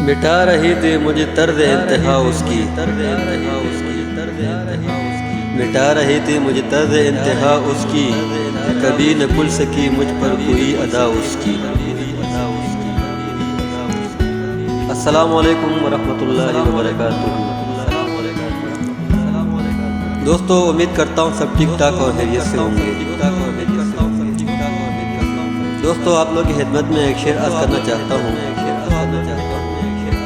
مٹا رہی تھی مجھے طرز انتہا اس کی، مٹا رہی تھی مجھے طرز انتہا اس کی، کبھی نہ کھل سکی مجھ پر کوئی ادا اس کی۔ السلام علیکم ورحمۃ اللہ وبرکاتہ۔ دوستو امید کرتا ہوں سب ٹھیک ٹھاک اور خیریت سے ہوں گے۔ دوستو آپ لوگ کی خدمت میں ایک شعر عرض کرنا چاہتا ہوں،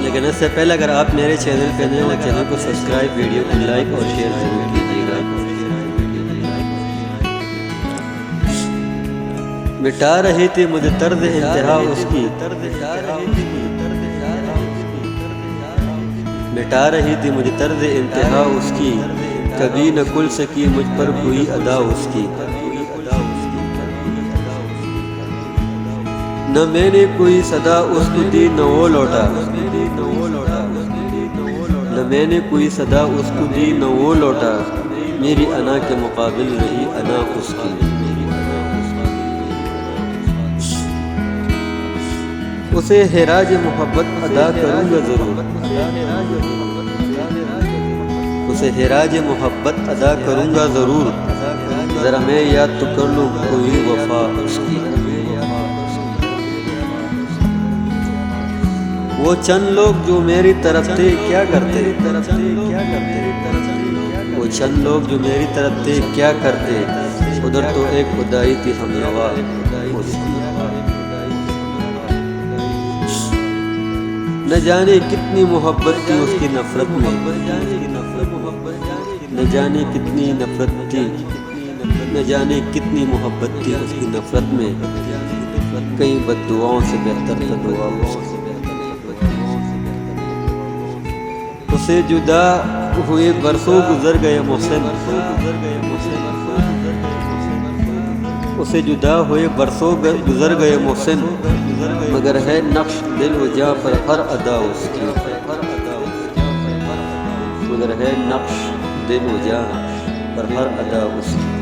لیکن اس سے پہلے اگر آپ میرے چینل پہ نئے ہو چینل کو سبسکرائب، ویڈیو کو لائک اور شیئر ضرور کیجیے گا۔ مٹا رہی تھی مجھے طرز انتہا اس کی، مٹا رہی تھی مجھے طرز انتہا اس کی، کبھی نہ کھل سکی مجھ پر کوئی ادا اس کی۔ نہ میں نے کوئی صدا اس کو دی نہ وہ لوٹا، نہ میں نے کوئی صدا اس کو دی نہ وہ لوٹا، میری انا کے مقابل رہی انا اس کی۔ اسے خراج محبت ادا کروں گا ضرور، اسے خراج محبت ادا کروں گا ضرور، ذرا میں یاد تو کر لوں کوئی وفا اس کی۔ وہ چند لوگ جو میری طرف تھے کیا کرتے، وہ چند لوگ جو میری طرف تھے کیا کرتے، ادھر تو ایک خدائی تھی ہم نوا اس کی۔ نہ جانے کتنی محبت تھی اس کی نفرت میں، نہ جانے کتنی نفرت تھی، نہ جانے کتنی محبت تھی اس کی نفرت میں، کئی بد دعاؤں سے بہتر تھا دعا اس کی۔ اسے جدا ہوئے برسوں گزر گئے محسن، اسے جدا ہوئے برسوں گزر گئے محسن، مگر ہے نقش دل و جاں پر ہر ادا اس کی، مگر ہے نقش دل و جاں پر ہر ادا اس کی۔